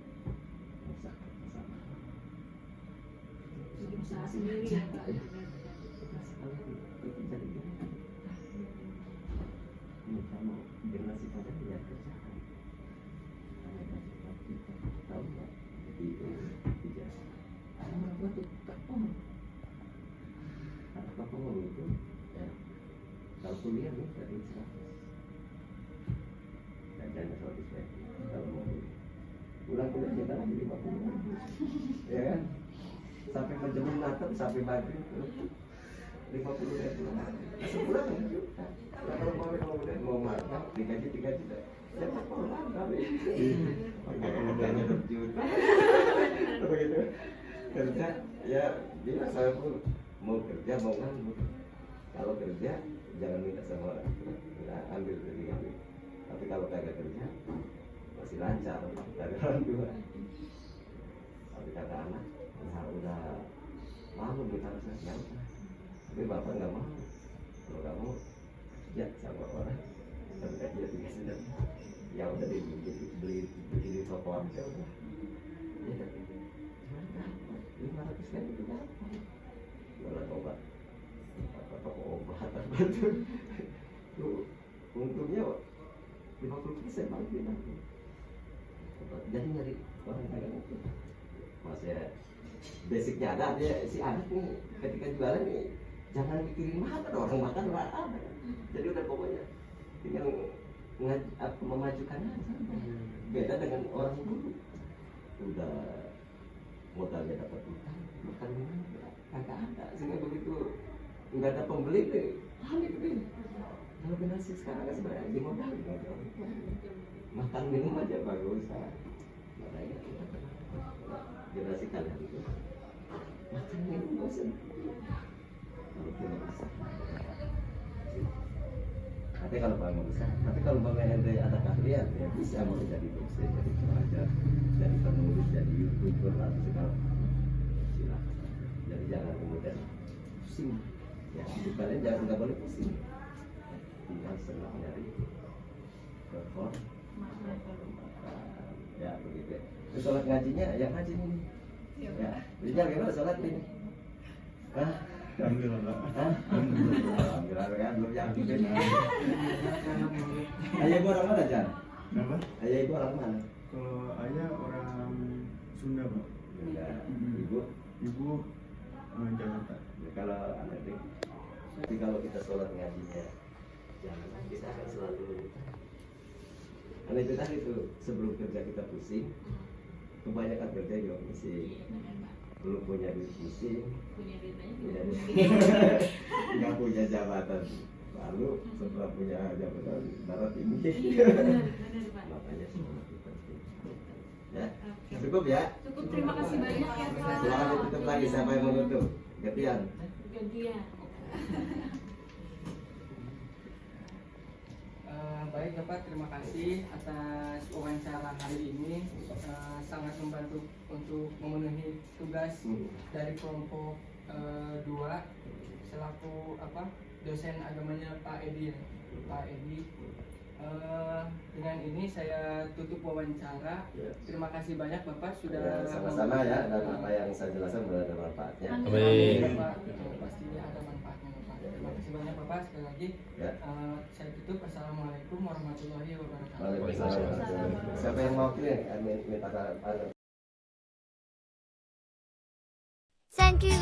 [SPEAKER 3] usah sama
[SPEAKER 6] usaha sendiri ya Pak.
[SPEAKER 3] ini kamu generasi kalian lihat kerjaan mereka cepat kita tahu nggak di ijazah orang tua tuh kapong anak kapong itu ya kalau kuliah nih dari 100 dan jangan 100 baik kalau mau pulang kuliah kita lagi 50 ya kan sampai menjelang natap sampai maghrib 50 pulang sebulan 1 juta ya kalau mau makan digaji 3 juta ya tak pulang kali makanya 1 juta begitu kerja ya bila saya pun mau kerja mau nganggur kalau kerja jangan minta sama orang nah, ambil dari ambil tapi kalau kagak kerja masih lancar dari orang tua tapi kata anak ya udah malu kita harusnya ya udah tapi bapak nggak mau kalau kamu kerja sama orang tapi dia tiga sedang ya udah beli di toko aja udah ya 500 kan itu kan jualan obat apa toko obat apa itu untungnya 50% balik dia jadi nyari orang kaya itu masih basicnya ada dia si anak nih ketika jualan nih jangan mikirin makan orang makan nggak ada jadi udah pokoknya tinggal memajukan aja beda dengan orang dulu udah modalnya dapat utang makan minum kagak ada sehingga begitu nggak ada pembeli nih panik nih kalau generasi sekarang kan sebenarnya dimodalin makan minum aja bagus makanya kita generasi kalian itu makan minum bosan kalau tidak bisa tapi kalau bang bisa tapi kalau bang ente ada keahlian ya bisa mau jadi dosen jadi pengajar jadi penulis jadi youtuber atau segala silakan jadi jangan kemudian pusing ya hidup kalian jangan nggak boleh pusing tinggal senang nyari perform ya begitu terus sholat ngajinya yang ngaji ini ya Rizal gimana sholat ini
[SPEAKER 5] Alhamdulillah.
[SPEAKER 3] Alhamdulillah kan belum yakin. Ayah ibu orang mana Jan?
[SPEAKER 5] Kenapa?
[SPEAKER 3] Ayah ibu orang mana?
[SPEAKER 5] Kalau ayah orang Sunda Pak.
[SPEAKER 3] Enggak. Ibu?
[SPEAKER 5] Ibu Jakarta.
[SPEAKER 3] Ya, kalau anak ini, jadi kalau kita sholat ngajinya perjalanan kita akan selalu karena itu tadi tuh sebelum kerja kita pusing, kebanyakan kerja juga pusing, belum punya duit pusing,
[SPEAKER 2] Punya duit banyak
[SPEAKER 3] punya
[SPEAKER 2] juga
[SPEAKER 3] duit, nggak punya jabatan, lalu setelah punya jabatan darah tinggi,
[SPEAKER 2] benar Pak.
[SPEAKER 3] makanya semua itu penting. Ya,
[SPEAKER 2] Oke.
[SPEAKER 3] cukup ya.
[SPEAKER 2] Cukup, terima kasih banyak ya Pak.
[SPEAKER 3] Silakan ditutup lagi, siapa yang mau nutup? Gantian.
[SPEAKER 2] Gantian.
[SPEAKER 7] Baik Bapak, terima kasih atas wawancara hari ini. Sangat membantu untuk memenuhi tugas dari kelompok 2 selaku dosen agamanya Pak Edi. Dengan ini saya tutup wawancara.
[SPEAKER 3] Ya.
[SPEAKER 7] Terima kasih banyak Bapak sudah
[SPEAKER 3] Ya, sama-sama ya, dan apa yang saya jelaskan sudah ada manfaatnya.
[SPEAKER 2] Amin.
[SPEAKER 7] Bapak, pastinya ada manfaatnya Bapak. Terima kasih banyak Bapak sekali lagi.
[SPEAKER 3] Ya.
[SPEAKER 7] Saya tutup. Assalamualaikum warahmatullahi wabarakatuh.
[SPEAKER 3] Waalaikumsalam. Siapa yang mau kirim? Minta
[SPEAKER 8] Thank you,